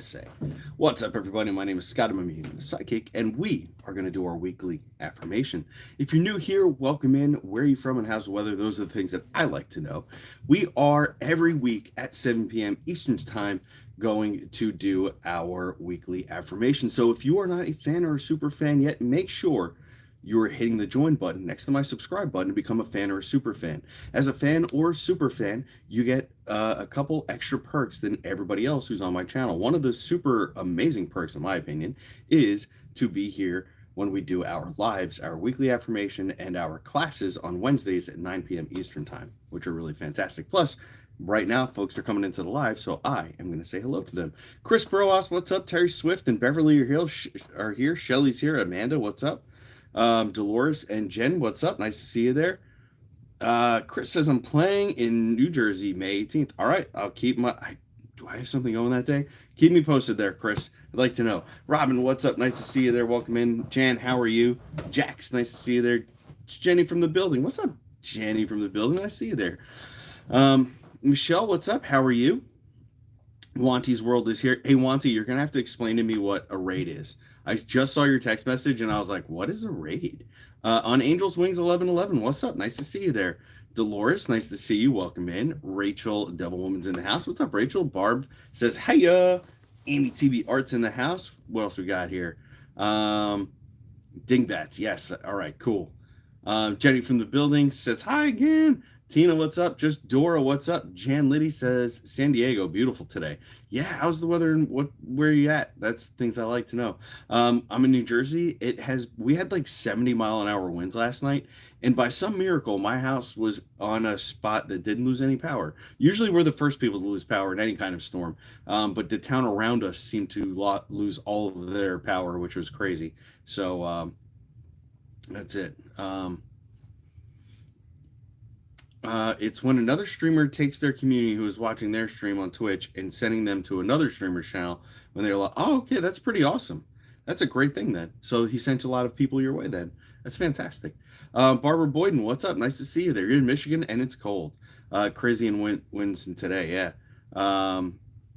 say. What's up, everybody? My name is Scotty. I'm a human psychic, and we are going to do our weekly affirmation. If you're new here, welcome in. Where are you from and how's the weather? Those are the things that I like to know. We are every week at 7 p.m. Eastern Time going to do our weekly affirmation. So if you are not a fan or a super fan yet, make sure you're hitting the join button next to my subscribe button to become a fan or a super fan. As a fan or super fan, you get a couple extra perks than everybody else who's on my channel. One of the super amazing perks, in my opinion, is to be here when we do our lives, our weekly affirmation, and our classes on Wednesdays at 9 p.m. Eastern Time, which are really fantastic. Plus, right now, folks are coming into the live, so I am going to say hello to them. Chris Broas, what's up? Terry Swift and Beverly are here. Shelly's here. Amanda, what's up? Dolores and Jen, what's up? Nice to see you there. Chris says I'm playing in New Jersey May 18th. All right, I'll keep do I have something going that day? Keep me posted there, Chris. I'd like to know. Robin, what's up? Nice to see you there. Welcome in. Jan, how are you? Jax, nice to see you there. It's Jenny from the building. What's up, Jenny from the building? Nice to see you there. Michelle, what's up? How are you? Wanty's World is here. Hey, Wanty, you're going to have to explain to me what a raid is. I just saw your text message, and I was like, what is a raid? On Angel's Wings 1111, what's up? Nice to see you there. Dolores, nice to see you. Welcome in. Rachel, Devil Woman's in the house. What's up, Rachel? Barb says, hiya. Amy TV Art's in the house. What else we got here? Dingbats, yes. All right, cool. Jenny from the building says, hi again. Tina, what's up? Just Dora, what's up? Jan Liddy says, San Diego, beautiful today. Yeah, how's the weather and where are you at? That's things I like to know. I'm in New Jersey. We had like 70-mile-an-hour winds last night, and by some miracle, my house was on a spot that didn't lose any power. Usually we're the first people to lose power in any kind of storm, but the town around us seemed to lose all of their power, which was crazy. So that's it. It's when another streamer takes their community who is watching their stream on Twitch and sending them to another streamer's channel when they're like, oh, okay, that's pretty awesome. That's a great thing then. So he sent a lot of people your way then. That's fantastic. Barbara Boyden, what's up? Nice to see you there. You're in Michigan and it's cold. Crazy and winds today, yeah.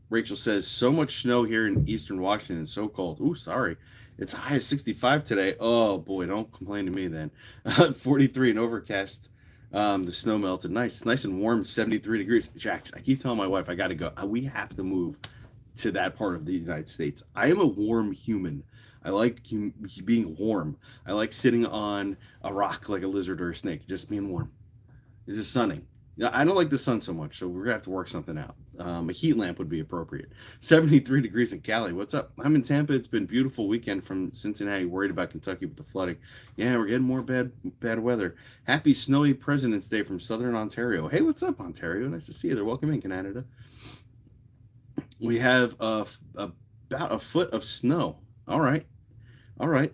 Rachel says, so much snow here in eastern Washington and so cold. Ooh, sorry. It's a high of 65 today. Oh, boy, don't complain to me then. 43 and overcast. The snow melted. Nice and warm, 73 degrees. Jax, I keep telling my wife I got to go. We have to move to that part of the United States. I am a warm human. I like being warm. I like sitting on a rock like a lizard or a snake, just being warm. It's just sunning. Yeah, I don't like the sun so much, so we're going to have to work something out. A heat lamp would be appropriate. 73 degrees in Cali. What's up? I'm in Tampa. It's been a beautiful weekend from Cincinnati. Worried about Kentucky with the flooding. Yeah, we're getting more bad weather. Happy snowy President's Day from Southern Ontario. Hey, what's up, Ontario? Nice to see you there. Welcome in, Canada. We have about a foot of snow. All right.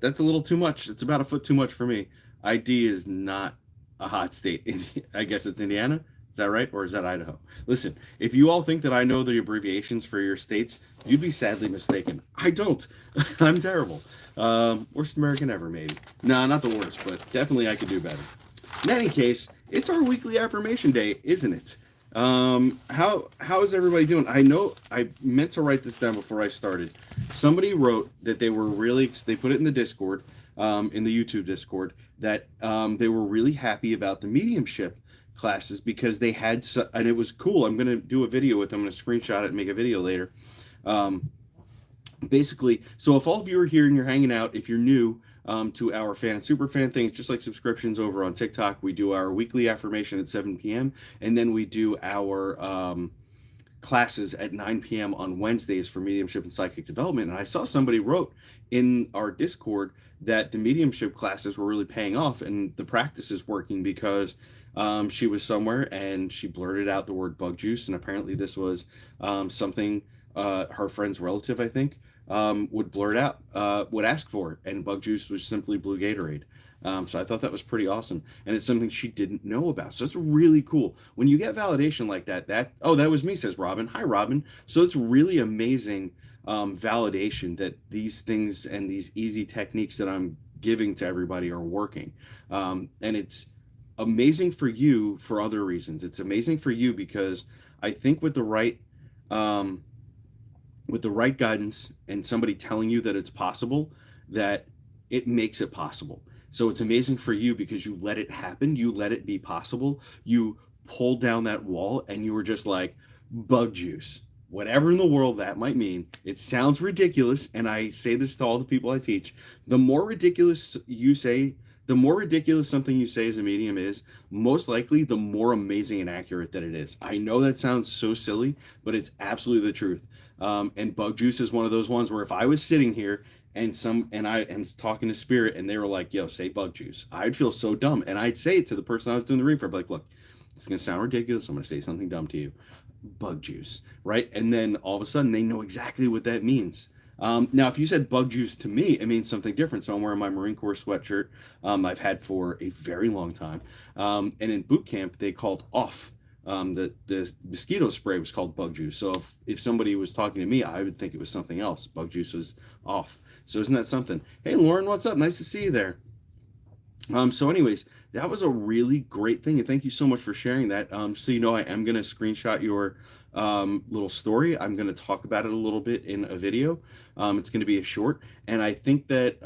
That's a little too much. It's about a foot too much for me. ID is not a hot state. I guess it's Indiana. Is that right? Or is that Idaho? Listen, if you all think that I know the abbreviations for your states, you'd be sadly mistaken. I don't. I'm terrible. Worst American ever, maybe. No, not the worst, but definitely I could do better. In any case, it's our weekly affirmation day, isn't it? How is everybody doing? I know I meant to write this down before I started. Somebody wrote that they put it in the Discord, in the YouTube Discord, that they were really happy about the mediumship classes because they had, and it was cool. I'm going to do a video with them. I'm going to screenshot it and make a video later. Basically, so if all of you are here and you're hanging out, if you're new to our fan and super fan thing, it's just like subscriptions over on TikTok. We do our weekly affirmation at 7 p.m. and then we do our classes at 9 p.m. on Wednesdays for mediumship and psychic development. And I saw somebody wrote in our Discord that the mediumship classes were really paying off and the practice is working because she was somewhere and she blurted out the word bug juice, and apparently this was something her friend's relative, I think, would blurt out, would ask for, and bug juice was simply blue Gatorade. So I thought that was pretty awesome, and it's something she didn't know about. So it's really cool when you get validation like that. That was me, says Robin. Hi, Robin. So it's really amazing validation that these things and these easy techniques that I'm giving to everybody are working, and it's amazing for you for other reasons. It's amazing for you because I think with the right with the right guidance and somebody telling you that it's possible, that it makes it possible. So it's amazing for you because you let it happen, you let it be possible, you pulled down that wall and you were just like, bug juice, whatever in the world that might mean. It sounds ridiculous, and I say this to all the people I teach. The more ridiculous you say, the more ridiculous something you say as a medium is, most likely the more amazing and accurate that it is. I know that sounds so silly, but it's absolutely the truth. And bug juice is one of those ones where if I was sitting here and I am talking to spirit and they were like, yo, say bug juice, I'd feel so dumb. And I'd say it to the person I was doing the read for. I'd be like, look, it's gonna sound ridiculous. I'm gonna say something dumb to you. Bug juice, right? And then all of a sudden they know exactly what that means. Now, if you said bug juice to me, it means something different. So I'm wearing my Marine Corps sweatshirt I've had for a very long time. And in boot camp, they called off. The mosquito spray was called bug juice. So if somebody was talking to me, I would think it was something else. Bug juice was off. So isn't that something? Hey, Lauren, what's up? Nice to see you there. So anyways, that was a really great thing. And thank you so much for sharing that. So you know, I am going to screenshot your little story. I'm going to talk about it a little bit in a video. It's going to be a short. And I think that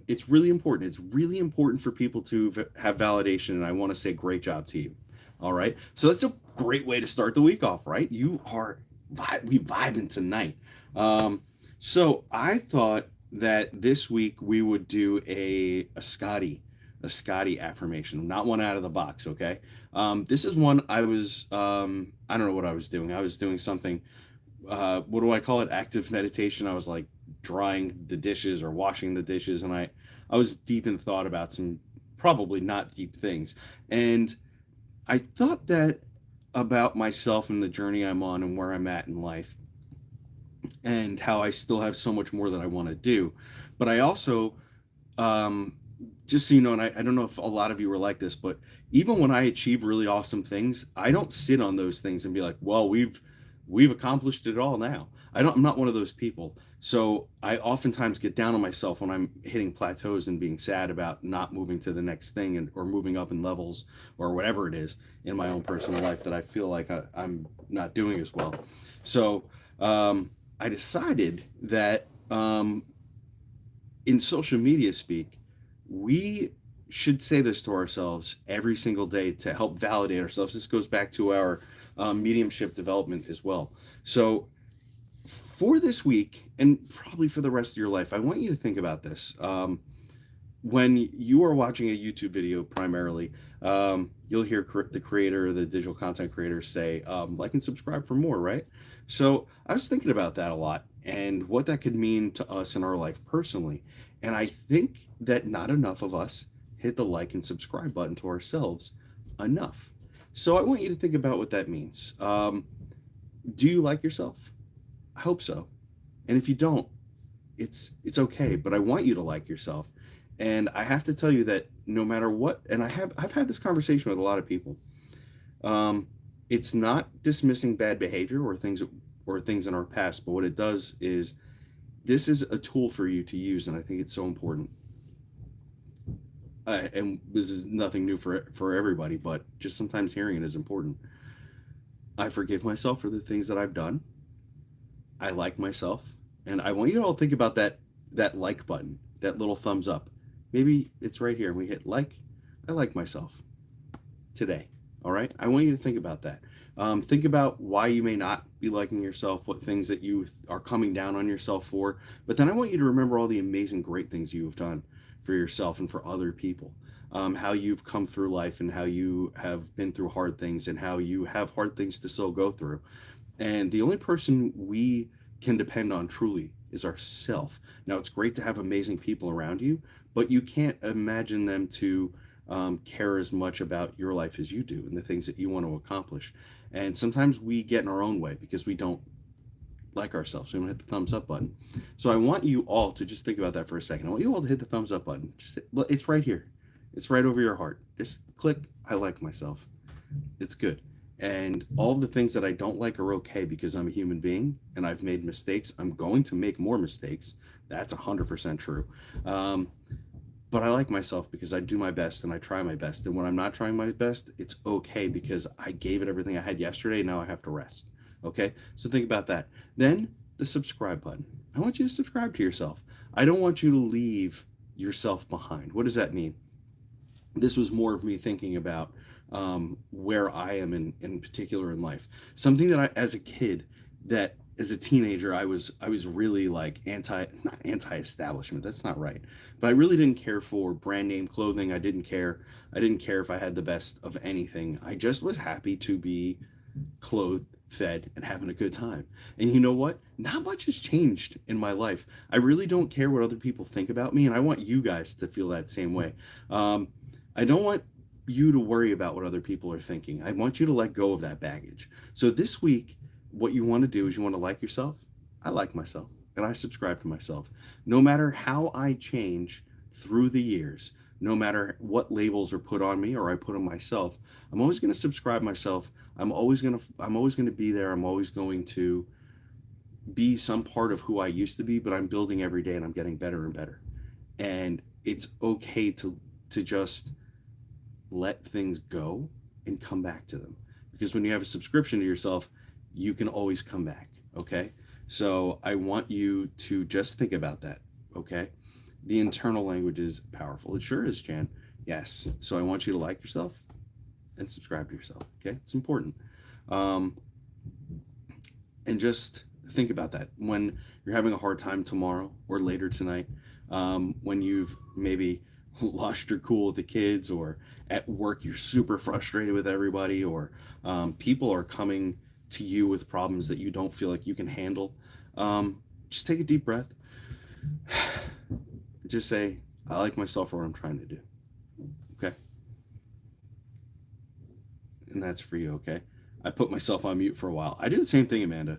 it's really important. It's really important for people to have validation. And I want to say great job to you. All right. So that's a great way to start the week off, right? You are we vibing tonight. So I thought that this week we would do a Scotty affirmation, not one out of the box. Okay. This is one I was, I don't know what I was doing. I was doing something, what do I call it? Active meditation. I was like drying the dishes or washing the dishes. And I was deep in thought about some probably not deep things. And I thought that about myself and the journey I'm on and where I'm at in life and how I still have so much more that I want to do. But I also, just so you know, and I don't know if a lot of you are like this, but even when I achieve really awesome things, I don't sit on those things and be like, well, we've accomplished it all now. I'm not one of those people. So I oftentimes get down on myself when I'm hitting plateaus and being sad about not moving to the next thing or moving up in levels or whatever it is in my own personal life that I feel like I'm not doing as well. So I decided that in social media speak, we should say this to ourselves every single day to help validate ourselves. This goes back to our mediumship development as well. So for this week, and probably for the rest of your life, I want you to think about this. When you are watching a YouTube video primarily, you'll hear the creator, the digital content creator say, like and subscribe for more, right? So I was thinking about that a lot and what that could mean to us in our life personally. And I think that not enough of us hit the like and subscribe button to ourselves enough. So I want you to think about what that means. Do you like yourself? I hope so. And if you don't, it's okay, but I want you to like yourself. And I have to tell you that no matter what, and I've had this conversation with a lot of people. It's not dismissing bad behavior or things in our past, but what it does is this is a tool for you to use, and I think it's so important. And this is nothing new for everybody, but just sometimes hearing it is important. I forgive myself for the things that I've done. I like myself, and I want you to all think about that like button, that little thumbs up. Maybe it's right here. We hit like. I like myself today. All right. I want you to think about that. Think about why you may not be liking yourself, what things that you are coming down on yourself for. But then I want you to remember all the amazing, great things you have done for yourself and for other people. How you've come through life and how you have been through hard things and how you have hard things to still go through. And the only person we can depend on truly is ourself. Now, it's great to have amazing people around you, but you can't imagine them to care as much about your life as you do and the things that you want to accomplish. And sometimes we get in our own way because we don't like ourselves. We don't hit the thumbs up button. So I want you all to just think about that for a second. I want you all to hit the thumbs up button. It's right here. It's right over your heart. Just click, I like myself. It's good. And all of the things that I don't like are okay because I'm a human being and I've made mistakes. I'm going to make more mistakes. That's 100% true. But I like myself because I do my best and I try my best. And when I'm not trying my best, it's okay because I gave it everything I had yesterday. Now I have to rest. Okay. So think about that. Then the subscribe button. I want you to subscribe to yourself. I don't want you to leave yourself behind. What does that mean? This was more of me thinking about where I am in particular in life. Something that I, as a kid, that as a teenager, I was really like not anti-establishment. That's not right. But I really didn't care for brand name clothing. I didn't care. I didn't care if I had the best of anything. I just was happy to be clothed, fed, and having a good time. And you know what? Not much has changed in my life. I really don't care what other people think about me, and I want you guys to feel that same way. I don't want you to worry about what other people are thinking. I want you to let go of that baggage. So this week, what you want to do is you want to like yourself. I like myself, and I subscribe to myself. No matter how I change through the years, no matter what labels are put on me or I put on myself, I'm always going to subscribe myself. I'm always going to be there. I'm always going to be some part of who I used to be, but I'm building every day and I'm getting better and better. And it's okay to just let things go and come back to them. Because when you have a subscription to yourself, you can always come back, okay? So I want you to just think about that, okay? The internal language is powerful. It sure is, Jan. Yes. So I want you to like yourself and subscribe to yourself, okay? It's important. And just think about that. When you're having a hard time tomorrow or later tonight, when you've maybe lost your cool with the kids, or at work you're super frustrated with everybody, or people are coming to you with problems that you don't feel like you can handle, just take a deep breath. Just say, I like myself for what I'm trying to do. Okay? And that's for you, okay? I put myself on mute for a while. I do the same thing, Amanda,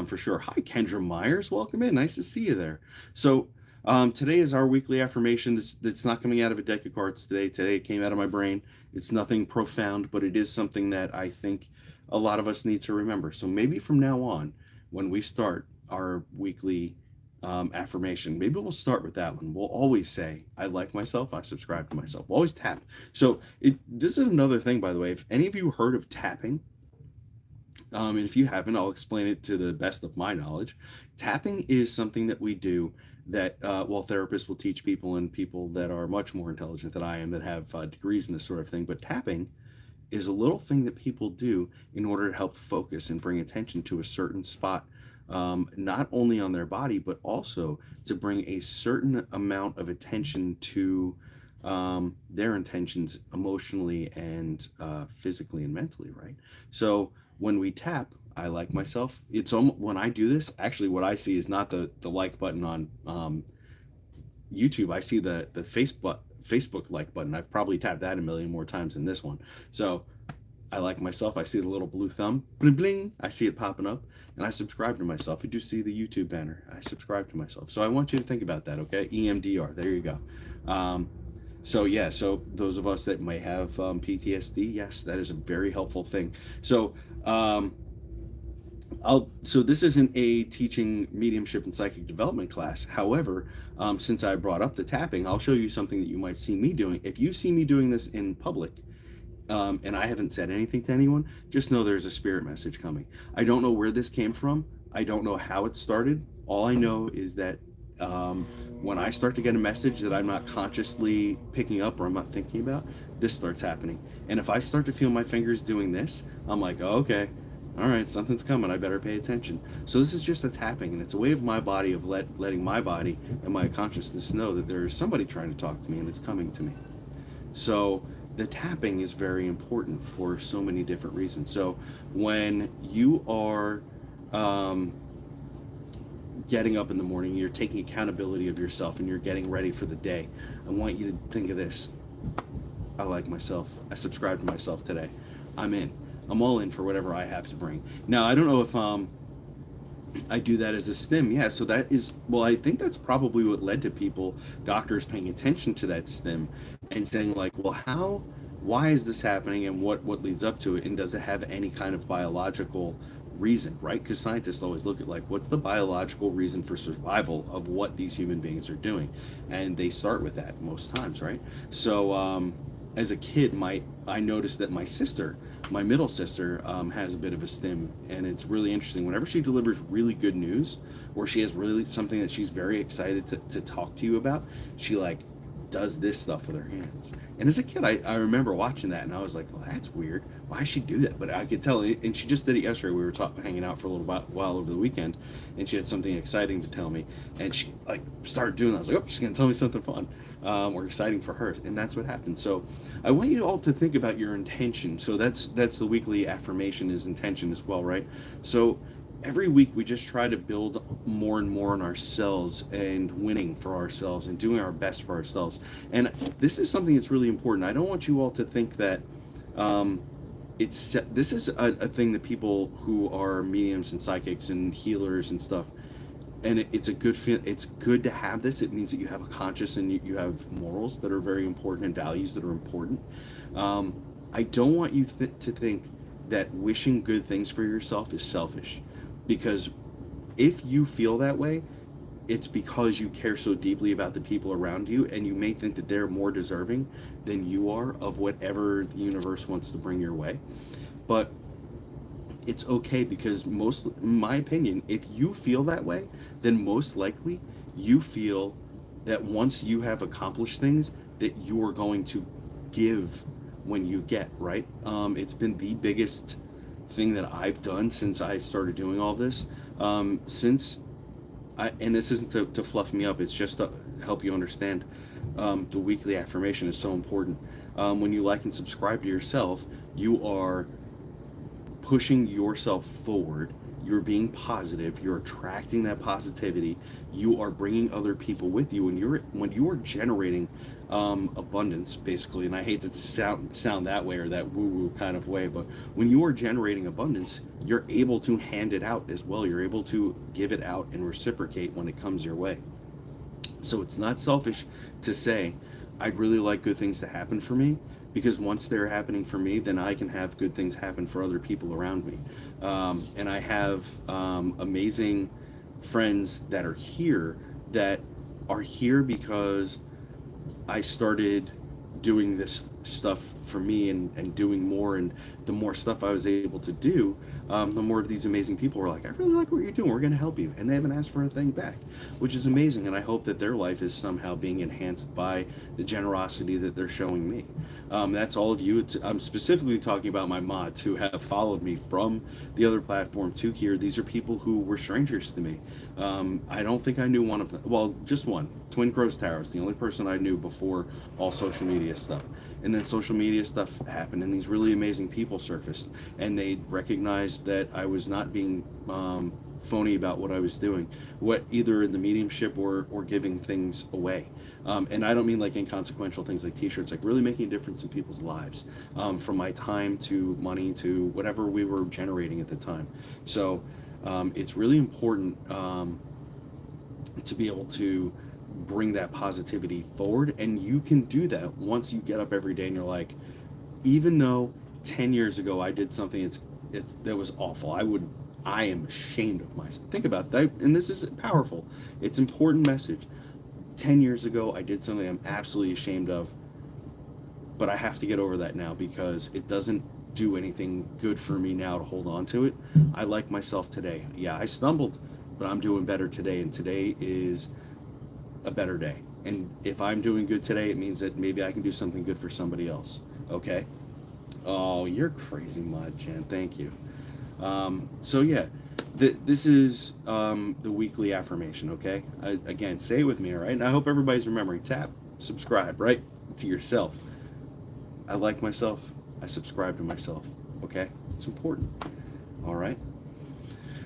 for sure. Hi, Kendra Myers. Welcome in. Nice to see you there. So today is our weekly affirmation that's not coming out of a deck of cards today. Today it came out of my brain. It's nothing profound, but it is something that I think a lot of us need to remember. So maybe from now on, when we start our weekly affirmation, maybe we'll start with that one. We'll always say, I like myself, I subscribe to myself. We'll always tap. So this is another thing, by the way. If any of you heard of tapping, and if you haven't, I'll explain it to the best of my knowledge. Tapping is something that we do that, therapists will teach people, and people that are much more intelligent than I am, that have degrees in this sort of thing. But tapping is a little thing that people do in order to help focus and bring attention to a certain spot, not only on their body, but also to bring a certain amount of attention to their intentions emotionally and physically and mentally, right? So when we tap, I like myself. It's when I do this, actually what I see is not the like button on YouTube. I see the Facebook like button. I've probably tapped that a million more times than this one. So I like myself. I see the little blue thumb, bling bling. I see it popping up, and I subscribe to myself. You do see the YouTube banner. I subscribe to myself. So I want you to think about that, okay? EMDR. There you go. So those of us that may have PTSD, yes, that is a very helpful thing. So so this isn't a teaching mediumship and psychic development class. However, since I brought up the tapping, I'll show you something that you might see me doing. If you see me doing this in public, and I haven't said anything to anyone, just know there's a spirit message coming. I don't know where this came from. I don't know how it started. All I know is that when I start to get a message that I'm not consciously picking up or I'm not thinking about, this starts happening. And if I start to feel my fingers doing this, I'm like, oh, okay, all right, something's coming. I better pay attention. So this is just a tapping, and it's a way of my body of letting my body and my consciousness know that there is somebody trying to talk to me, and it's coming to me. So the tapping is very important for so many different reasons. So when you are getting up in the morning, you're taking accountability of yourself, and you're getting ready for the day, I want you to think of this. I like myself. I subscribe to myself today. I'm in. I'm all in for whatever I have to bring. Now, I don't know if I do that as a stim. Yeah, so that is, well, I think that's probably what led to people, doctors, paying attention to that stim and saying like, well, why is this happening, and what leads up to it, and does it have any kind of biological reason, right? Because scientists always look at like, what's the biological reason for survival of what these human beings are doing, and they start with that most times, right? So as a kid, I noticed that my middle sister, has a bit of a stim, and it's really interesting. Whenever she delivers really good news, or she has really something that she's very excited to talk to you about, she like does this stuff with her hands. And as a kid, I remember watching that, and I was like, well, that's weird. Why does she do that? But I could tell, and she just did it yesterday. We were hanging out for a little while over the weekend, and she had something exciting to tell me, and she like started doing that. I was like, oh, she's gonna tell me something fun, or exciting for her, and that's what happened. So I want you all to think about your intention. So that's the weekly affirmation, is intention as well, right? So every week we just try to build more and more on ourselves, and winning for ourselves, and doing our best for ourselves. And this is something that's really important. I don't want you all to think that this is a thing that people who are mediums and psychics and healers and stuff, and it's a good fit. It's good to have this. It means that you have a conscience, and you have morals that are very important, and values that are important. I don't want you to think that wishing good things for yourself is selfish, because if you feel that way, it's because you care so deeply about the people around you, and you may think that they're more deserving than you are of whatever the universe wants to bring your way. But it's okay, because in my opinion, if you feel that way, then most likely you feel that once you have accomplished things, that you are going to give when you get, right? It's been the biggest thing that I've done since I started doing all this. And this isn't to fluff me up, it's just to help you understand. The weekly affirmation is so important. When you like and subscribe to yourself, you are pushing yourself forward. You're being positive. You're attracting that positivity. You are bringing other people with you, and when you are generating abundance, basically. And I hate to sound that way, or that woo-woo kind of way, but when you are generating abundance, you're able to hand it out as well. You're able to give it out and reciprocate when it comes your way. So it's not selfish to say, I'd really like good things to happen for me, because once they're happening for me, then I can have good things happen for other people around me. And I have amazing friends that are here because I started doing this stuff for me, and doing more, and the more stuff I was able to do, the more of these amazing people were like, I really like what you're doing, we're going to help you, and they haven't asked for a thing back, which is amazing. And I hope that their life is somehow being enhanced by the generosity that they're showing me. That's all of you. I'm specifically talking about my mods who have followed me from the other platform to here. These are people who were strangers to me. I don't think I knew one of them. Well, just one. Twin Crows Towers, the only person I knew before all social media stuff. And then social media stuff happened, and these really amazing people surfaced, and they recognized that I was not being phony about what I was doing, either in the mediumship or giving things away. And I don't mean like inconsequential things like t-shirts, like really making a difference in people's lives, from my time to money to whatever we were generating at the time. So it's really important to be able to bring that positivity forward, and you can do that once you get up every day and you're like, even though 10 years ago I did something that was awful, I am ashamed of myself. Think about that, and this is powerful. It's important message. 10 years ago I did something I'm absolutely ashamed of, but I have to get over that now, because it doesn't do anything good for me now to hold on to it. I like myself today. Yeah, I stumbled, but I'm doing better today, and today is a better day. And if I'm doing good today, it means that maybe I can do something good for somebody else. Okay? Oh, you're crazy, Mod Jen. Thank you. So yeah, this is the weekly affirmation. Okay? Again, say it with me, all right? And I hope everybody's remembering. Tap subscribe, right? To yourself. I like myself. I subscribe to myself. Okay? It's important. All right?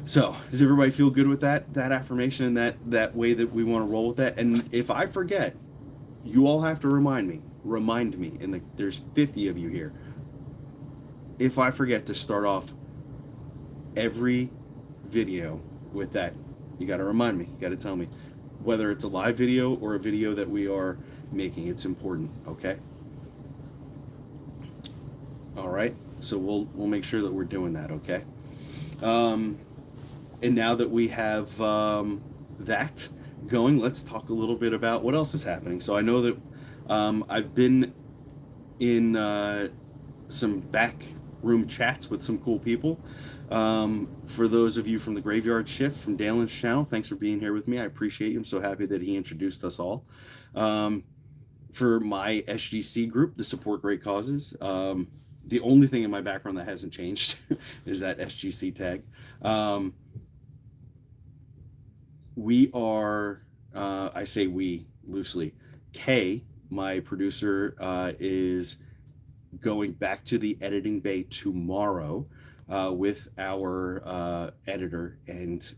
So, does everybody feel good with that affirmation, and that way that we want to roll with that? And if I forget, you all have to remind me, and there's 50 of you here. If I forget to start off every video with that, you got to remind me, you got to tell me, whether it's a live video or a video that we are making. It's important, okay? All right, so we'll make sure that we're doing that, okay? And now that we have that going, let's talk a little bit about what else is happening. So I know that I've been in some back room chats with some cool people. For those of you from the Graveyard Shift from Dalen's channel, thanks for being here with me. I appreciate you. I'm so happy that he introduced us all. For my SGC group, the Support Great Causes, the only thing in my background that hasn't changed is that SGC tag. We are, I say we loosely, Kay, my producer, is going back to the editing bay tomorrow with our editor, and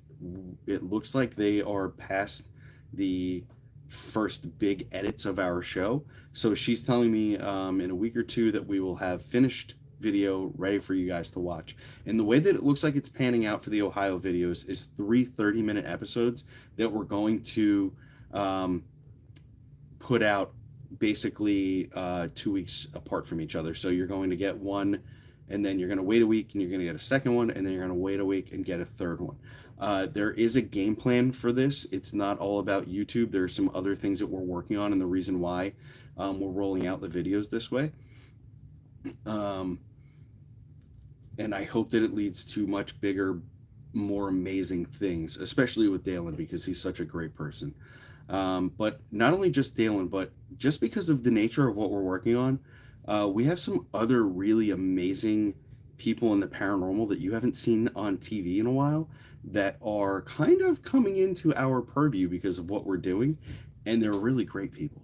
it looks like they are past the first big edits of our show. So she's telling me in a week or two that we will have finished video ready for you guys to watch. And the way that it looks like it's panning out for the Ohio videos is 3 30-minute episodes that we're going to put out basically 2 weeks apart from each other. So you're going to get one, and then you're going to wait a week, and you're going to get a second one, and then you're going to wait a week and get a third one. There is a game plan for this. It's not all about YouTube. There are some other things that we're working on, and the reason why we're rolling out the videos this way. And I hope that it leads to much bigger, more amazing things, especially with Dalen, because he's such a great person. But not only just Dalen, but just because of the nature of what we're working on, we have some other really amazing people in the paranormal that you haven't seen on TV in a while that are kind of coming into our purview because of what we're doing, and they're really great people.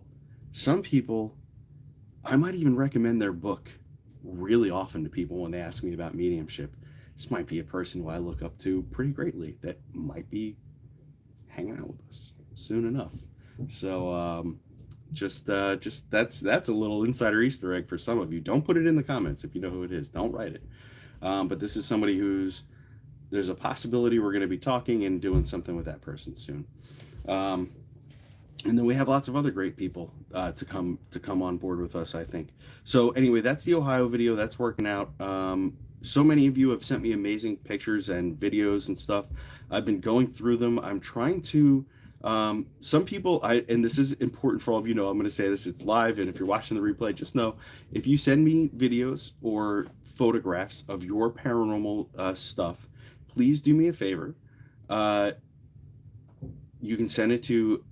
Some people, I might even recommend their book really often to people when they ask me about mediumship. This might be a person who I look up to pretty greatly that might be hanging out with us soon enough. So just that's a little insider Easter egg for some of you. Don't put it in the comments if you know who it is. Don't write it. But this is somebody who's, there's a possibility we're going to be talking and doing something with that person soon. And then we have lots of other great people to come on board with us, I think. So anyway, that's the Ohio video. That's working out. So many of you have sent me amazing pictures and videos and stuff. I've been going through them. I'm trying to, some people, and this is important for all of you know, I'm going to say this, it's live, and if you're watching the replay, just know, if you send me videos or photographs of your paranormal stuff, please do me a favor. You can send it to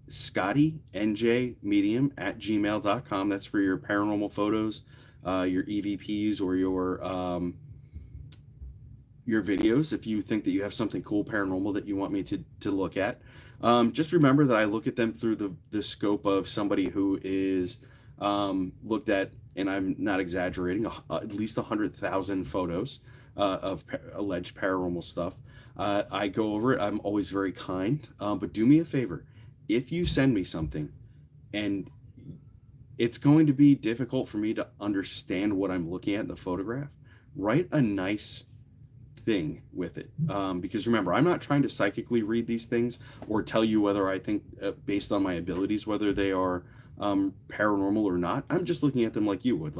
Scotty njmedium@gmail.com. That's for your paranormal photos, your EVPs, or your videos. If you think that you have something cool paranormal that you want me to look at, just remember that I look at them through the scope of somebody who is looked at, and I'm not exaggerating, at least 100,000 photos of alleged paranormal stuff. I go over it. I'm always very kind, but do me a favor. If you send me something and it's going to be difficult for me to understand what I'm looking at in the photograph, write a nice thing with it. Because remember, I'm not trying to psychically read these things or tell you whether I think, based on my abilities, whether they are paranormal or not. I'm just looking at them like you would,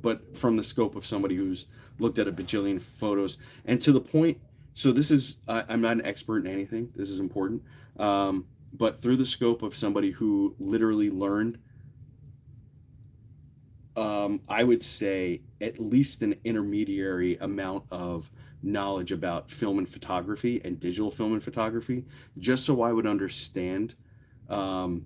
but from the scope of somebody who's looked at a bajillion photos, and to the point. So this is, I'm not an expert in anything. This is important. But through the scope of somebody who literally learned, I would say at least an intermediary amount of knowledge about film and photography and digital film and photography, just so I would understand paranormal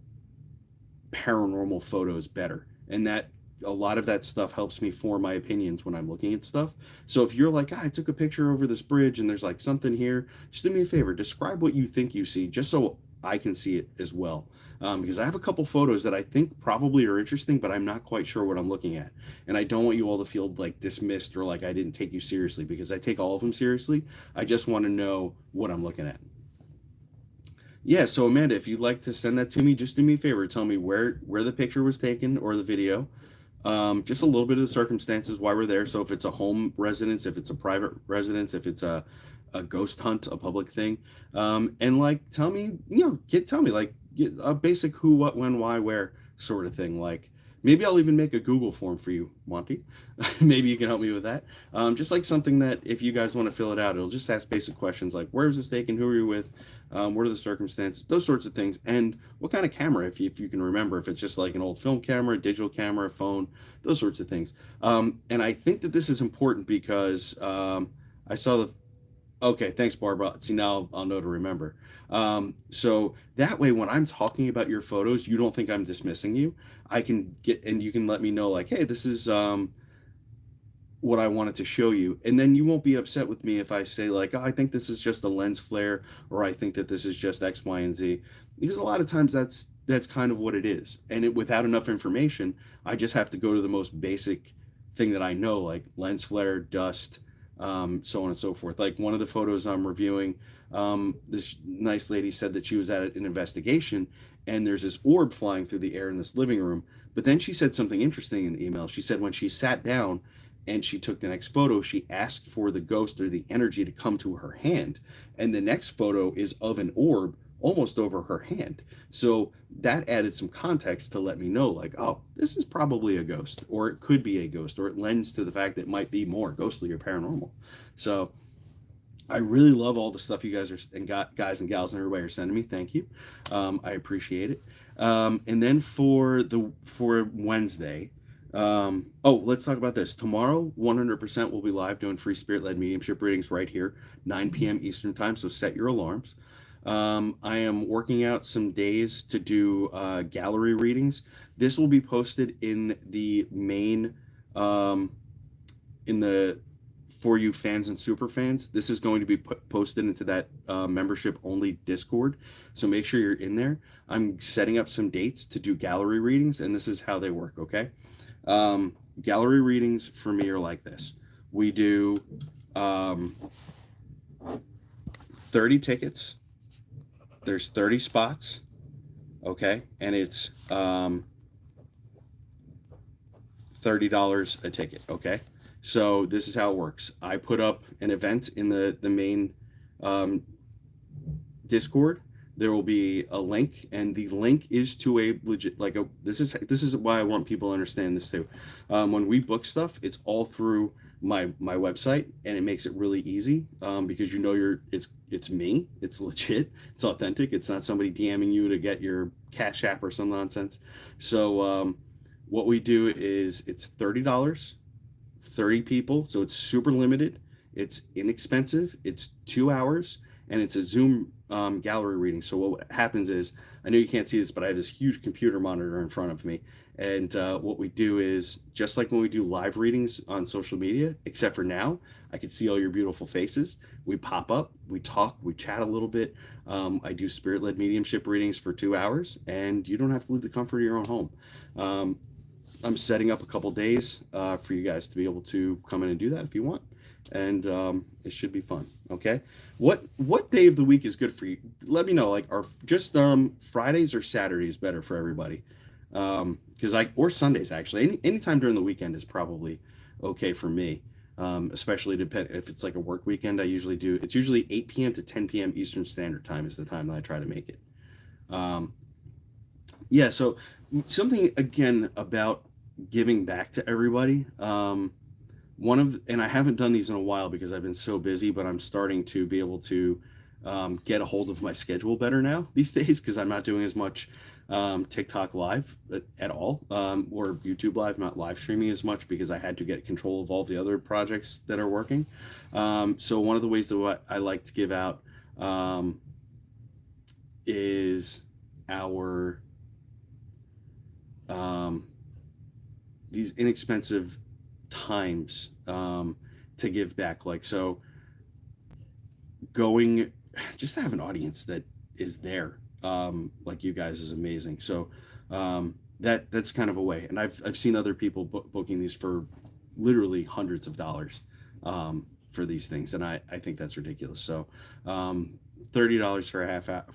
photos better. And that a lot of that stuff helps me form my opinions when I'm looking at stuff. So if you're like, I took a picture over this bridge and there's like something here, just do me a favor, describe what you think you see, just so I can see it as well. Because I have a couple photos that I think probably are interesting, but I'm not quite sure what I'm looking at. And I don't want you all to feel like dismissed or like I didn't take you seriously, because I take all of them seriously. I just want to know what I'm looking at. Yeah, so Amanda, if you'd like to send that to me, just do me a favor. Tell me where the picture was taken or the video. Just a little bit of the circumstances why we're there. So if it's a home residence, if it's a private residence, if it's a ghost hunt, a public thing, and like tell me, tell me like a basic who, what, when, why, where sort of thing. Like maybe I'll even make a Google form for you, Monty. Maybe you can help me with that. Just like something that if you guys want to fill it out, it'll just ask basic questions like where was this taken, who are you with, What are the circumstances? Those sorts of things. And what kind of camera, if you can remember, if it's just like an old film camera, digital camera, phone, those sorts of things. And I think that this is important because I saw the Okay, thanks, Barbara. See, now I'll know to remember. So that way, when I'm talking about your photos, you don't think I'm dismissing you. I can get, and you can let me know, like, hey, this is what I wanted to show you. And then you won't be upset with me if I say, like, oh, I think this is just a lens flare, or I think that this is just X, Y, and Z. Because a lot of times that's kind of what it is. And without enough information, I just have to go to the most basic thing that I know, like lens flare, dust, so on and so forth. Like one of the photos I'm reviewing, this nice lady said that she was at an investigation and there's this orb flying through the air in this living room. But then she said something interesting in the email. She said when she sat down and she took the next photo, she asked for the ghost or the energy to come to her hand. And the next photo is of an orb almost over her hand. So that added some context to let me know, like, oh, this is probably a ghost, or it could be a ghost, or it lends to the fact that it might be more ghostly or paranormal. So I really love all the stuff you guys guys and gals and everybody are sending me. Thank you. I appreciate it. And then for Wednesday, let's talk about this. Tomorrow, 100% we'll be live doing free spirit-led mediumship readings right here, 9 p.m. Eastern time. So set your alarms. I am working out some days to do gallery readings. This will be posted in the main, in the For You fans and super fans. This is going to be posted into that membership only Discord. So make sure you're in there. I'm setting up some dates to do gallery readings, and this is how they work, okay? Gallery readings for me are like this. We do 30 tickets. There's 30 spots, okay? And it's $30 a ticket, okay? So this is how it works. I put up an event in the main Discord. There will be a link, and the link is to a legit, like this is why I want people to understand this too. When we book stuff, it's all through my website, and it makes it really easy because it's me, it's legit, it's authentic, it's not somebody DMing you to get your Cash App or some nonsense. So what we do is it's $30, 30 people, so it's super limited, it's inexpensive, it's 2 hours, and it's a Zoom gallery reading. So what happens is, I know you can't see this, but I have this huge computer monitor in front of me. And what we do is, just like when we do live readings on social media, except for now, I can see all your beautiful faces. We pop up, we talk, we chat a little bit. I do spirit-led mediumship readings for 2 hours, and you don't have to leave the comfort of your own home. I'm setting up a couple days for you guys to be able to come in and do that if you want. And it should be fun, okay? What day of the week is good for you? Let me know. Like, are just Fridays or Saturdays better for everybody? Because or Sundays actually. Anytime during the weekend is probably okay for me. Especially if it's like a work weekend. It's usually 8 p.m. to 10 p.m. Eastern Standard Time is the time that I try to make it. Yeah. So something again about giving back to everybody. And I haven't done these in a while because I've been so busy, but I'm starting to be able to get a hold of my schedule better now these days because I'm not doing as much TikTok live at all, or YouTube live, not live streaming as much because I had to get control of all the other projects that are working. So one of the ways that I like to give out is our these inexpensive times to give back. Like, so going just to have an audience that is there like you guys is amazing. So that's kind of a way. And I've seen other people booking these for literally hundreds of dollars for these things, and I think that's ridiculous. So $30 for a half hour,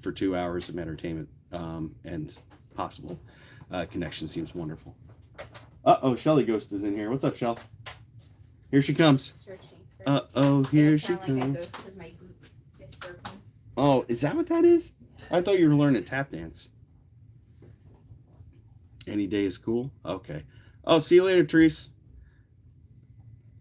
for 2 hours of entertainment and possible connection seems wonderful. Shelly Ghost is in here. What's up, Shell? Here she comes. Here she comes. Oh, is that what that is? I thought you were learning tap dance. Any day is cool? Okay. Oh, see you later, Therese.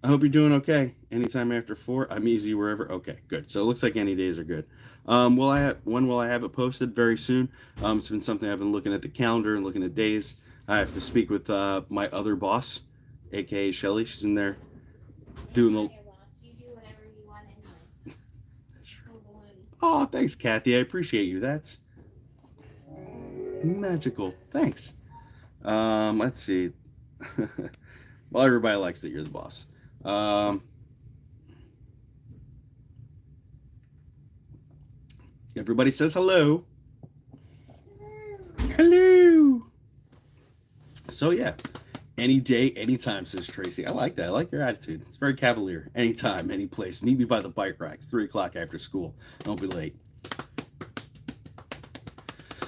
I hope you're doing okay. Anytime after 4, I'm easy wherever. Okay, good. So it looks like any days are good. When will I have it posted? Very soon. It's been something I've been looking at the calendar and looking at days. I have to speak with my other boss, aka Shelly. She's in there Yeah, doing I'm the. your boss. You do whatever you want anyway. Oh, balloon. Oh, thanks, Kathy. I appreciate you. That's magical. Thanks. Let's see. Well, everybody likes that you're the boss. Um, Everybody says hello. Hello. So yeah, any day, anytime, says Tracy. I like that. I like your attitude. It's very cavalier. Anytime, any place. Meet me by the bike racks. 3 o'clock after school. Don't be late.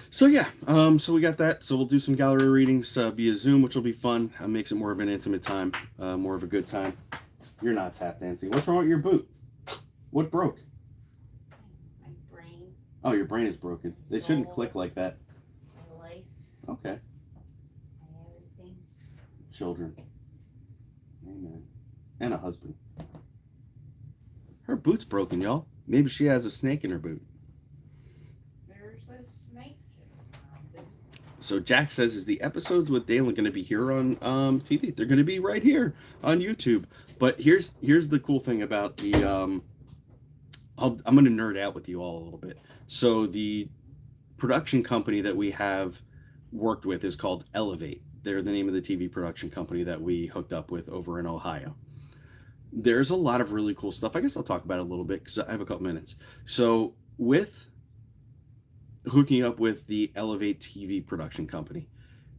So yeah, so we got that. So we'll do some gallery readings via Zoom, which will be fun. Makes it more of an intimate time, more of a good time. You're not tap dancing. What's wrong with your boot? What broke? My brain. Oh, your brain is broken. It shouldn't click like that. My life. Okay. My everything. Children. Amen. And a husband. Her boot's broken, y'all. Maybe she has a snake in her boot. There's a snake. So Jack says, is the episodes with Dalen going to be here on TV? They're going to be right here on YouTube. But here's the cool thing about the I'm going to nerd out with you all a little bit. So the production company that we have worked with is called Elevate. They're the name of the TV production company that we hooked up with over in Ohio. There's a lot of really cool stuff. I guess I'll talk about it a little bit because I have a couple minutes. So with hooking up with the Elevate TV production company,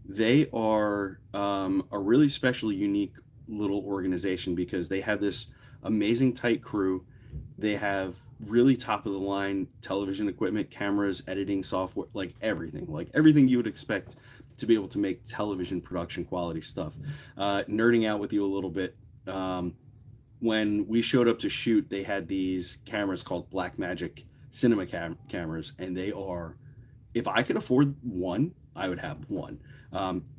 they are a really special, unique little organization because they have this amazing tight crew. They have really top of the line television equipment, cameras, editing software, like everything you would expect to be able to make television production quality stuff. Nerding out with you a little bit. When we showed up to shoot, they had these cameras called Blackmagic cinema cameras, and they are, if I could afford one, I would have one.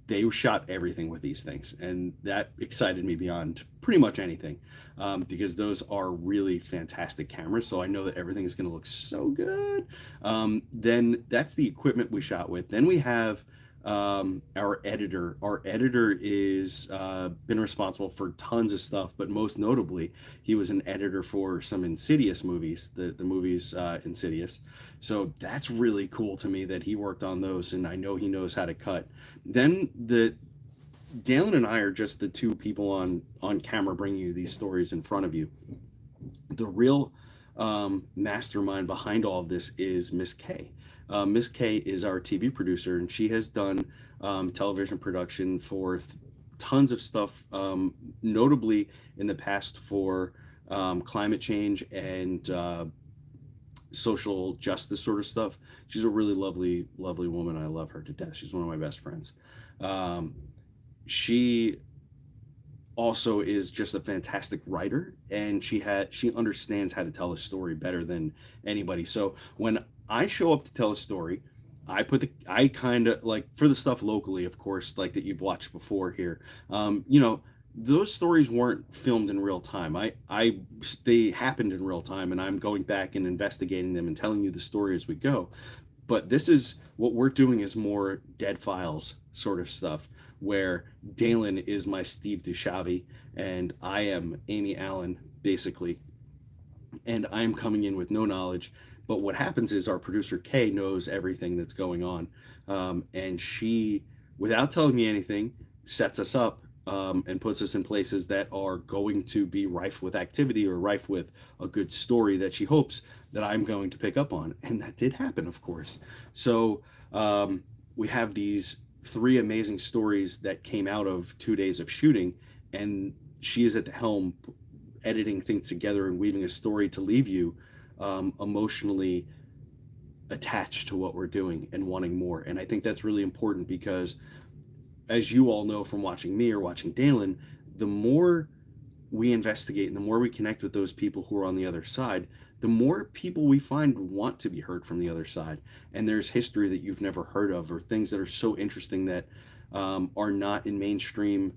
They shot everything with these things, and that excited me beyond pretty much anything, because those are really fantastic cameras. So I know that everything is going to look so good. Then that's the equipment we shot with. Then we have our editor. Our editor is been responsible for tons of stuff, but most notably, he was an editor for some Insidious movies, the movies Insidious. So that's really cool to me that he worked on those, and I know he knows how to cut. Then Dalen and I are just the two people on camera bringing you these stories in front of you. The real mastermind behind all of this is Miss K. Miss K is our TV producer, and she has done television production for tons of stuff, notably in the past for climate change and social justice sort of stuff. She's a really lovely, lovely woman. I love her to death. She's one of my best friends. She also is just a fantastic writer, and she understands how to tell a story better than anybody. So when I show up to tell a story, I kind of like, for the stuff locally, of course, like that you've watched before here. Those stories weren't filmed in real time. They happened in real time, and I'm going back and investigating them and telling you the story as we go. But this is what we're doing, is more Dead Files sort of stuff, where Dalen is my Steve Dushavy and I am Amy Allen, basically. And I'm coming in with no knowledge. But what happens is our producer Kay knows everything that's going on. And she, without telling me anything, sets us up and puts us in places that are going to be rife with activity or rife with a good story that she hopes that I'm going to pick up on. And that did happen, of course. So we have these 3 amazing stories that came out of 2 days of shooting, and she is at the helm editing things together and weaving a story to leave you emotionally attached to what we're doing and wanting more. And I think that's really important because, as you all know from watching me or watching Dalen, the more we investigate and the more we connect with those people who are on the other side, the more people we find want to be heard from the other side. And there's history that you've never heard of, or things that are so interesting that are not in mainstream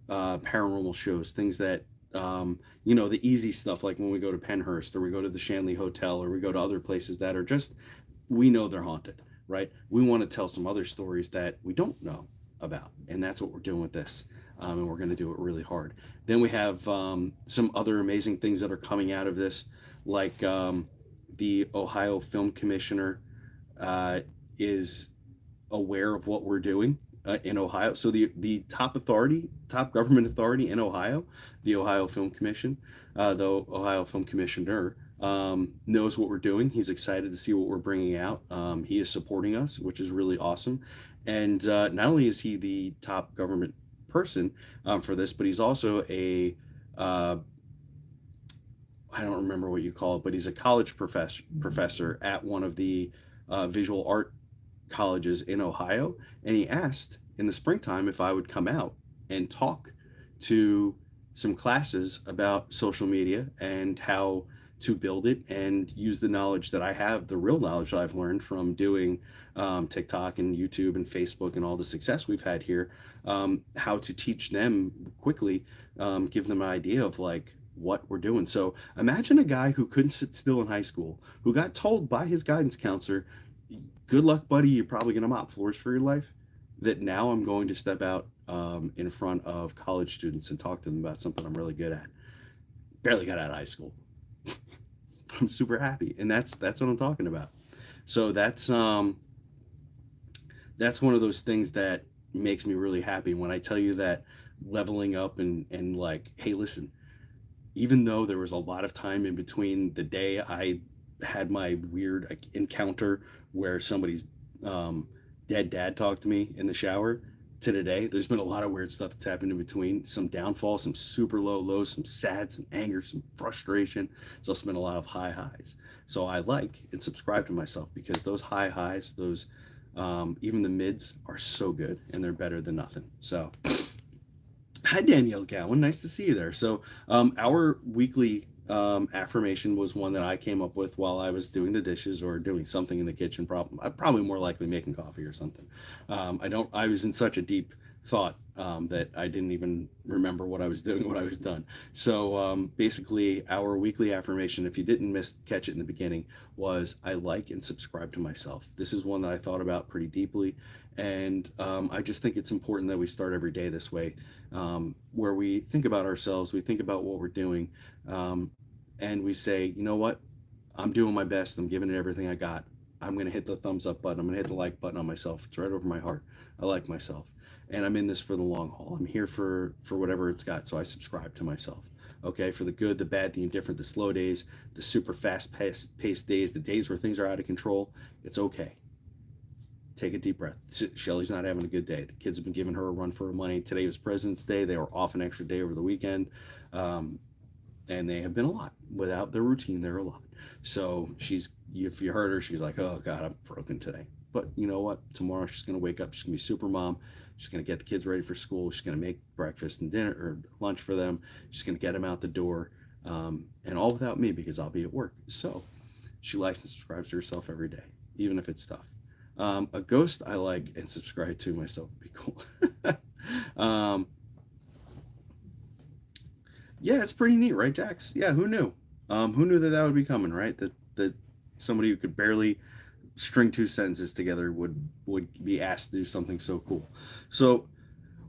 paranormal shows, things that the easy stuff, like when we go to Penhurst or we go to the Shanley Hotel or we go to other places that are just, we know they're haunted, right? We want to tell some other stories that we don't know about. And that's what we're doing with this. And we're going to do it really hard. Then we have some other amazing things that are coming out of this, like the Ohio Film Commissioner is aware of what we're doing in Ohio. So the top government authority in Ohio, the Ohio Film Commission, the Ohio Film Commissioner, knows what we're doing. He's excited to see what we're bringing out. He is supporting us, which is really awesome. And not only is he the top government person for this, but he's also a I don't remember what you call it, but he's a college professor at one of the visual art colleges in Ohio. And he asked in the springtime if I would come out and talk to some classes about social media and how to build it and use the knowledge that I have, the real knowledge that I've learned from doing TikTok and YouTube and Facebook and all the success we've had here, how to teach them quickly, give them an idea of like what we're doing. So imagine a guy who couldn't sit still in high school, who got told by his guidance counselor, good luck, buddy, you're probably going to mop floors for your life, that now I'm going to step out in front of college students and talk to them about something I'm really good at. Barely got out of high school. I'm super happy, and that's what I'm talking about. So that's one of those things that makes me really happy when I tell you that leveling up and like, hey, listen, even though there was a lot of time in between the day I had my weird encounter where somebody's dead dad talked to me in the shower to today, there's been a lot of weird stuff that's happened in between. Some downfall, some super low lows, some sad, some anger, some frustration. There's also been a lot of high highs. So I like and subscribe to myself because those high highs, those even the mids are so good and they're better than nothing. So hi, Danielle Gowan. Nice to see you there. So our weekly affirmation was one that I came up with while I was doing the dishes or doing something in the kitchen. Probably more likely making coffee or something. I was in such a deep thought that I didn't even remember what I was doing when I was done. So basically, our weekly affirmation, if you didn't catch it in the beginning, was I like and subscribe to myself. This is one that I thought about pretty deeply, and I just think it's important that we start every day this way, where we think about ourselves, we think about what we're doing, and we say, you know what, I'm doing my best, I'm giving it everything I got. I'm going to hit the thumbs up button, I'm going to hit the like button on myself. It's right over my heart. I like myself, and I'm in this for the long haul. I'm here for whatever it's got, so I subscribe to myself. Okay, for the good, the bad, the indifferent, the slow days, the super fast-paced days, the days where things are out of control, it's okay. Take a deep breath. Shelly's not having a good day. The kids have been giving her a run for her money. Today was President's Day. They were off an extra day over the weekend. And they have been a lot. Without their routine, they're a lot. So if you heard her, she's like, oh God, I'm broken today. But you know what? Tomorrow she's going to wake up. She's going to be super mom. She's going to get the kids ready for school. She's going to make breakfast and dinner or lunch for them. She's going to get them out the door. And all without me because I'll be at work. So she likes and subscribes to herself every day, even if it's tough. A ghost I like and subscribe to myself would be cool. Yeah, it's pretty neat, right, Jax? Yeah, who knew? Who knew that would be coming, right? That somebody who could barely string two sentences together would be asked to do something so cool. So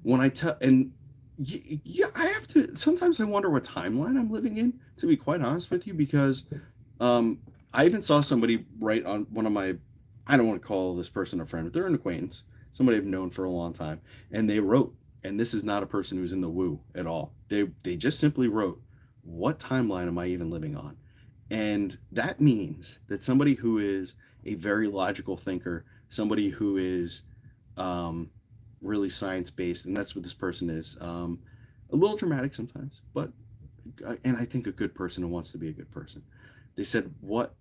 when I tell, and yeah, I have to, sometimes I wonder what timeline I'm living in, to be quite honest with you, because I even saw somebody write on one of my, I don't want to call this person a friend, but they're an acquaintance, somebody I've known for a long time, and they wrote, and this is not a person who's in the woo at all. They just simply wrote, what timeline am I even living on? And that means that somebody who is a very logical thinker, somebody who is really science-based, and that's what this person is, a little dramatic sometimes, but, and I think a good person who wants to be a good person. They said, what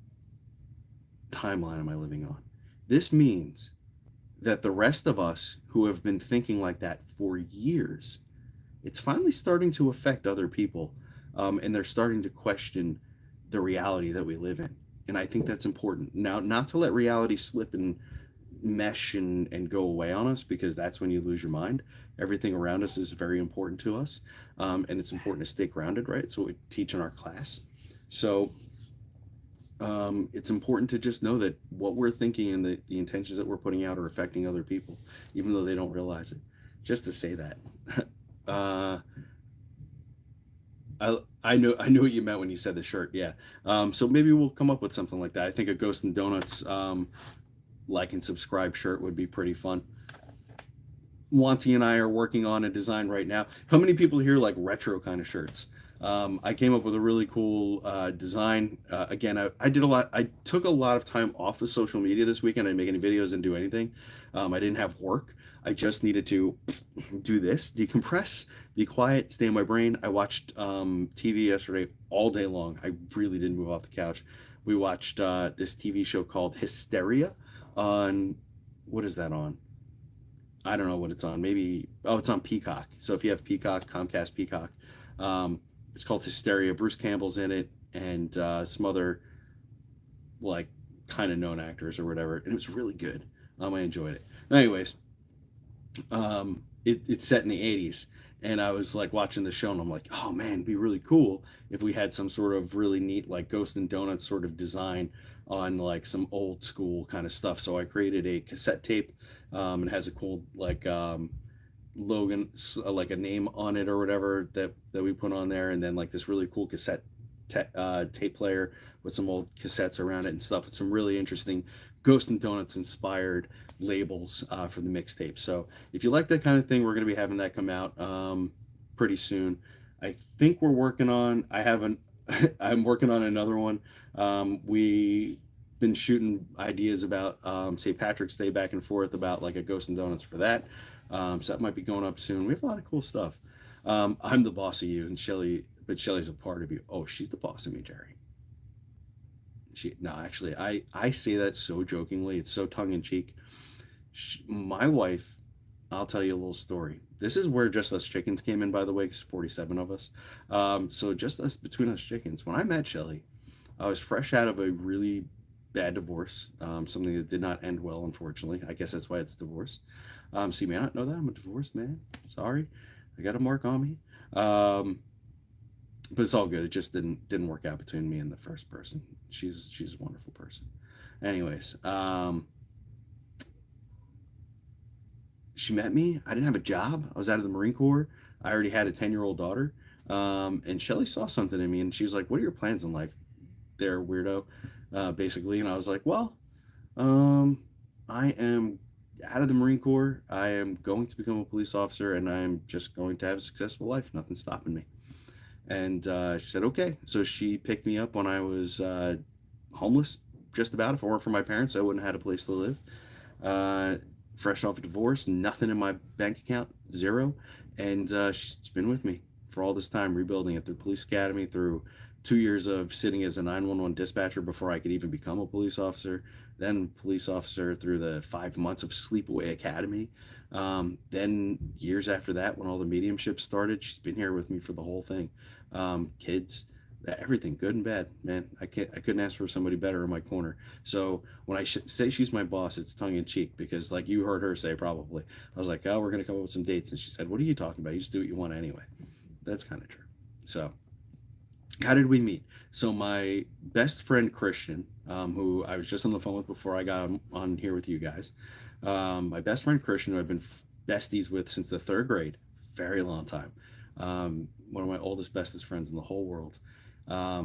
timeline am I living on? This means that the rest of us who have been thinking like that for years, it's finally starting to affect other people, and they're starting to question the reality that we live in. And I think that's important. Now, not to let reality slip and mesh and go away on us, because that's when you lose your mind. Everything around us is very important to us, and it's important to stay grounded, right? So we teach in our class. So it's important to just know that what we're thinking and the intentions that we're putting out are affecting other people, even though they don't realize it. Just to say that. uh, I knew what you meant when you said the shirt. Yeah. So maybe we'll come up with something like that. I think a Ghost and Donuts like and subscribe shirt would be pretty fun. Wanty and I are working on a design right now. How many people here like retro kind of shirts? I came up with a really cool design. Again, I did a lot. I took a lot of time off of social media this weekend. I didn't make any videos and do anything. I didn't have work. I just needed to do this, decompress, be quiet, stay in my brain. I watched TV yesterday all day long. I really didn't move off the couch. We watched this TV show called Hysteria on, what is that on? I don't know what it's on. Maybe, oh, it's on Peacock. So if you have Peacock, Comcast Peacock, it's called Hysteria. Bruce Campbell's in it, and some other like kind of known actors or whatever. And it was really good. I enjoyed it. Anyways, it's set in the 80s. And I was like watching the show and I'm like, oh man, it'd be really cool if we had some sort of really neat like Ghost and Donuts sort of design on like some old school kind of stuff. So I created a cassette tape. It has a cool like Logan, like a name on it or whatever that we put on there, and then like this really cool cassette tape player with some old cassettes around it and stuff, with some really interesting Ghost and Donuts inspired labels for the mixtape. So if you like that kind of thing, we're going to be having that come out pretty soon. I think we're working on, I'm working on another one. We been shooting ideas about St. Patrick's Day back and forth about like a Ghost and Donuts for that. So that might be going up soon. We have a lot of cool stuff. I'm the boss of you, and Shelly's a part of you. Oh, she's the boss of me, Jerry. No, actually, I say that so jokingly. It's so tongue in cheek. My wife, I'll tell you a little story. This is where Just Us Chickens came in, by the way, because 47 of us. So just us, between us chickens. When I met Shelly, I was fresh out of a really bad divorce, something that did not end well, unfortunately. I guess that's why it's divorce. So you may not know that I'm a divorced man. Sorry, I got a mark on me. But it's all good. It just didn't work out between me and the first person. She's a wonderful person. Anyways, she met me. I didn't have a job. I was out of the Marine Corps. I already had a 10-year-old daughter. And Shelly saw something in me, and she was like, "What are your plans in life, there, weirdo?" Basically. And I was like, "Well, I am out of the Marine Corps. I am going to become a police officer, and I'm just going to have a successful life. Nothing's stopping me." And she said, "Okay." So she picked me up when I was homeless, just about. If it weren't for my parents, I wouldn't have had a place to live. Fresh off a divorce, nothing in my bank account, zero. And she's been with me for all this time, rebuilding it through police academy, through 2 years of sitting as a 911 dispatcher before I could even become a police officer, then police officer through the 5 months of sleepaway academy. Then years after that, when all the mediumship started, she's been here with me for the whole thing. Kids, everything, good and bad, man. I couldn't ask for somebody better in my corner. So when I say she's my boss, it's tongue in cheek, because like you heard her say, probably, I was like, "Oh, we're gonna come up with some dates," and she said, "What are you talking about? You just do what you want anyway." That's kind of true. So how did we meet? So my best friend Christian, who I was just on the phone with before I got on here with you guys, my best friend Christian, who I've been besties with since the 3rd grade, very long time. One of my oldest, bestest friends in the whole world.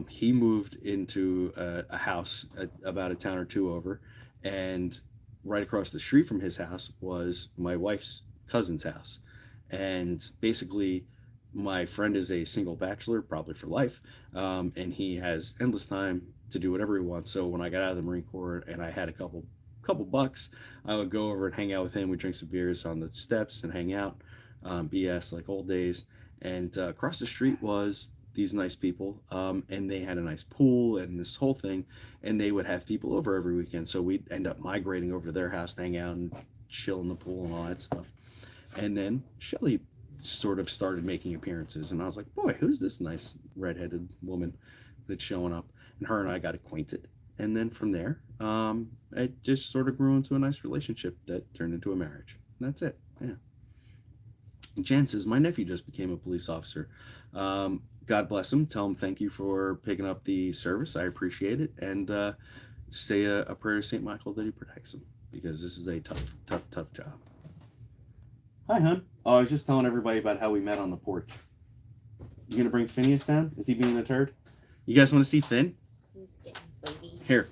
He moved into a house about a town or two over, and right across the street from his house was my wife's cousin's house. And basically, my friend is a single bachelor, probably for life, and he has endless time to do whatever he wants. So when I got out of the Marine Corps and I had a couple bucks, I would go over and hang out with him. We'd drink some beers on the steps and hang out, BS like old days. And across the street was these nice people, and they had a nice pool and this whole thing, and they would have people over every weekend. So we'd end up migrating over to their house to hang out and chill in the pool and all that stuff. And then Shelly sort of started making appearances, and I was like, "Boy, who's this nice redheaded woman that's showing up?" And her and I got acquainted, And then from there, it just sort of grew into a nice relationship that turned into a marriage. And that's it. Yeah. Jan says, my nephew just became a police officer. God bless him. Tell him thank you for picking up the service. I appreciate it. And say a prayer to St. Michael that he protects him, because this is a tough job. Hi, hon. Oh, I was just telling everybody about how we met on the porch. You gonna bring Phineas down? Is he being a turd? You guys want to see Finn? He's getting booty. Here.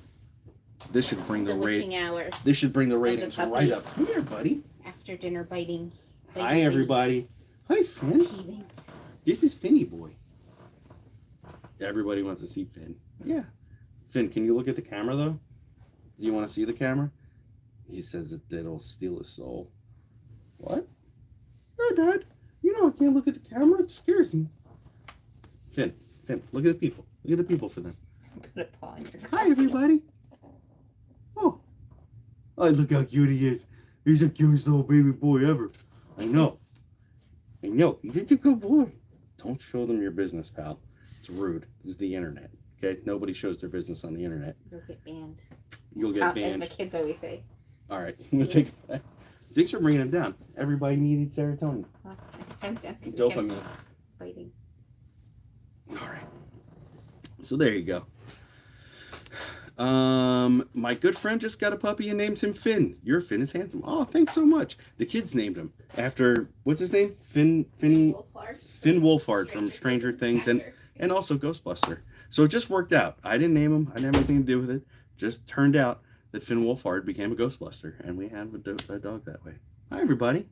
This should bring the hour. This should bring the ratings right up. Come here, buddy. After dinner biting. Hi, everybody. Hi, Finn. Teething. This is Finny boy. Everybody wants to see Finn. Yeah. Finn, can you look at the camera, though? Do you want to see the camera? He says that it'll steal his soul. What? No, Dad. You know I can't look at the camera. It scares me. Finn, look at the people. Look at the people for them. Put a paw in your Hi, everybody. Oh, look how cute he is. He's the cutest little baby boy ever. I know. He's such a good boy. Don't show them your business, pal. It's rude. This is the internet. Okay? Nobody shows their business on the internet. You'll get banned. You'll get banned. As the kids always say. All right. We'll take it back. Thanks for bringing him down. Everybody needed serotonin. I'm done. Dopamine. Biting. All right. So there you go. My good friend just got a puppy and named him Finn. Your Finn is handsome. Oh, thanks so much. The kids named him after, what's his name? Finn Wolfhard from Stranger Things and also Ghostbuster. So it just worked out. I didn't name him. I didn't have anything to do with it. Just turned out that Finn Wolfhard became a Ghostbuster, and we have a dog that way. Hi, everybody.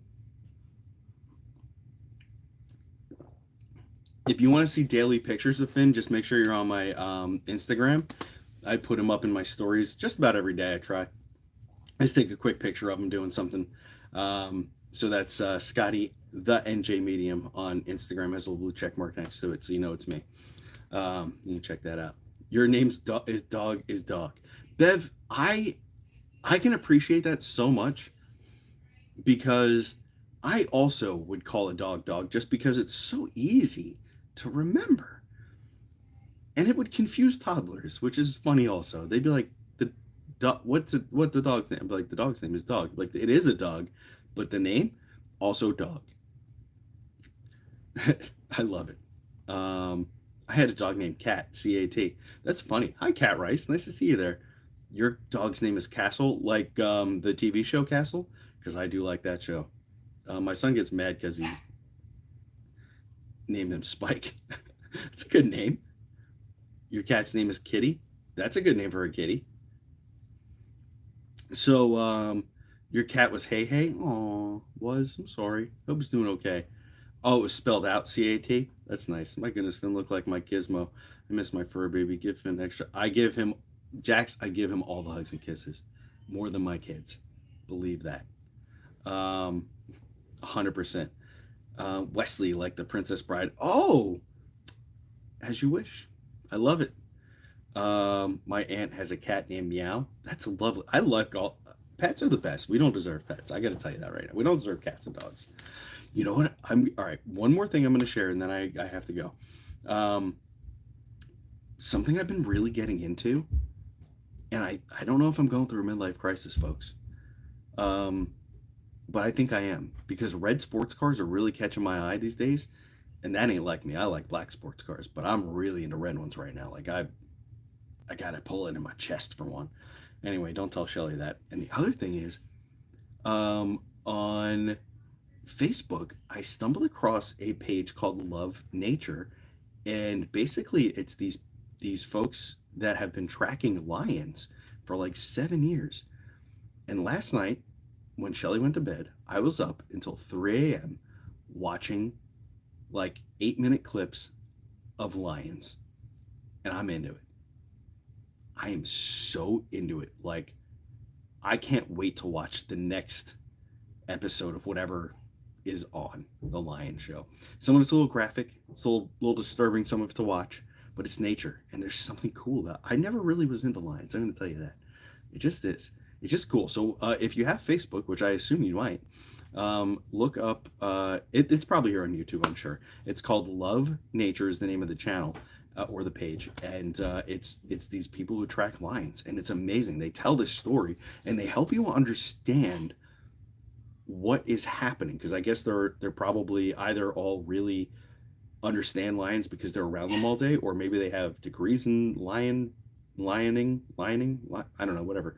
If you want to see daily pictures of Finn, just make sure you're on my Instagram. I put him up in my stories just about every day. I try. I just take a quick picture of him doing something. So that's Scotty, the NJ Medium on Instagram, has a little blue check mark next to it, so you know it's me. You can check that out. Your name's Dog. Bev, I can appreciate that so much, because I also would call a dog just because it's so easy to remember. And it would confuse toddlers, which is funny also. They'd be like, what the dog's name? I'd be like, the dog's name is Dog. Like, it is a dog, but the name, also Dog. I love it. I had a dog named Cat, C-A-T. That's funny. Hi, Cat Rice. Nice to see you there. Your dog's name is Castle, like the TV show Castle? Because I do like that show. My son gets mad because he's named him Spike. It's a good name. Your cat's name is Kitty. That's a good name for a kitty. So, your cat was Hey. Aw, I'm sorry. Hope he's doing okay. Oh, it was spelled out C-A-T? That's nice. My goodness, Finn looked like my gizmo. I miss my fur baby. Give Finn extra. I give him all the hugs and kisses. More than my kids. Believe that. 100%. Wesley, like the Princess Bride. Oh! As you wish. I love it. My aunt has a cat named Meow. That's lovely. I like all pets are the best. We don't deserve pets. I got to tell you that right now. We don't deserve cats and dogs. You know what? All right. One more thing I'm going to share, and then I have to go. Something I've been really getting into, and I don't know if I'm going through a midlife crisis, folks. But I think I am, because red sports cars are really catching my eye these days. And that ain't like me. I like black sports cars, but I'm really into red ones right now. Like I gotta pull it in my chest for one. Anyway, don't tell Shelly that. And the other thing is, on Facebook, I stumbled across a page called Love Nature, and basically it's these folks that have been tracking lions for like 7 years. And last night, when Shelly went to bed, I was up until 3 a.m. watching like 8-minute clips of lions, and I'm into it. I am so into it. Like, I can't wait to watch the next episode of whatever is on the lion show. Some of it's a little graphic, it's a little disturbing, some of it to watch, but it's nature, and there's something cool about it. I never really was into lions, I'm going to tell you that. It just is. It's just cool. So if you have Facebook, which I assume you might, look up, it's probably here on YouTube, I'm sure. It's called Love Nature is the name of the channel. or the page, and it's these people who track lions, and it's amazing. They tell this story and they help you understand what is happening, because I guess they're probably either all really understand lions because they're around them all day, or maybe they have degrees in lioning, I don't know, whatever.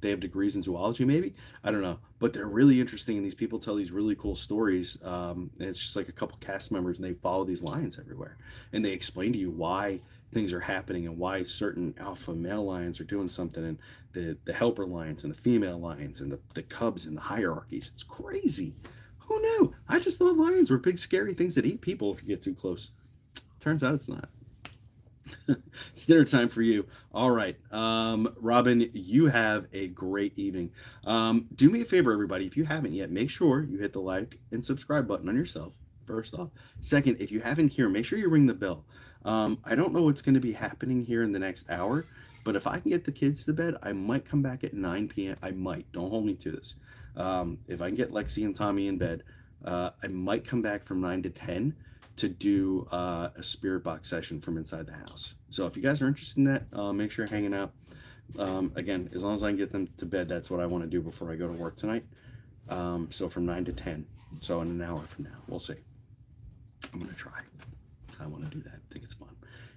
They have degrees in zoology, maybe, I don't know, but they're really interesting, and these people tell these really cool stories. And it's just like a couple cast members, and they follow these lions everywhere, and they explain to you why things are happening and why certain alpha male lions are doing something, and the helper lions and the female lions and the cubs and the hierarchies. It's crazy. Who knew? I just thought lions were big scary things that eat people if you get too close. Turns out it's not. It's dinner time for you. All right. Robin, you have a great evening. Do me a favor, everybody. If you haven't yet, make sure you hit the like and subscribe button on yourself, first off. Second, if you haven't here, make sure you ring the bell. I don't know what's going to be happening here in the next hour, but if I can get the kids to bed, I might come back at 9 p.m. I might. Don't hold me to this. If I can get Lexi and Tommy in bed, I might come back from 9 to 10 to do a spirit box session from inside the house. So if you guys are interested in that, make sure you're hanging out. Again, as long as I can get them to bed, that's what I want to do before I go to work tonight. So from 9 to 10. So in an hour from now, we'll see. I'm going to try. I want to do that. I think it's fun.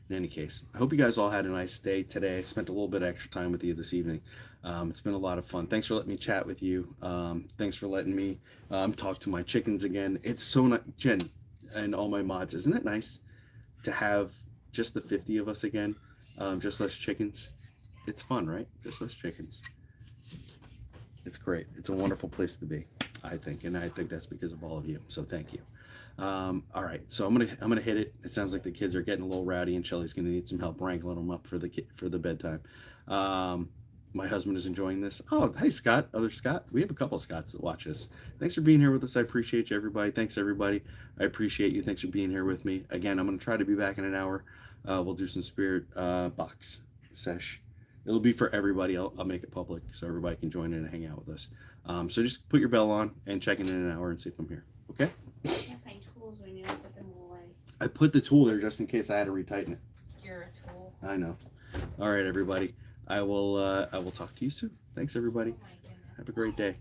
In any case, I hope you guys all had a nice day today. I spent a little bit of extra time with you this evening. It's been a lot of fun. Thanks for letting me chat with you. Thanks for letting me talk to my chickens again. It's so nice, Jen and all my mods. Isn't it nice to have just the 50 of us again? Just less chickens. It's fun, right? Just less chickens. It's great. It's a wonderful place to be, I think, and I think that's because of all of you. So thank you. All right, so I'm gonna hit it. It sounds like the kids are getting a little rowdy, and Shelly's gonna need some help wrangling them up for the bedtime. My husband is enjoying this. Oh, hey Scott, other Scott. We have a couple of Scotts that watch this. Thanks for being here with us. I appreciate you, everybody. Thanks everybody. I appreciate you. Thanks for being here with me. Again, I'm gonna try to be back in an hour. We'll do some spirit box sesh. It'll be for everybody. I'll make it public so everybody can join in and hang out with us. So just put your bell on and check in an hour and see if I'm here. Okay? You can't find tools when you don't put them away. I put the tool there just in case I had to retighten it. You're a tool. I know. All right, everybody. I will talk to you soon. Thanks, everybody. Oh my goodness. Have a great day.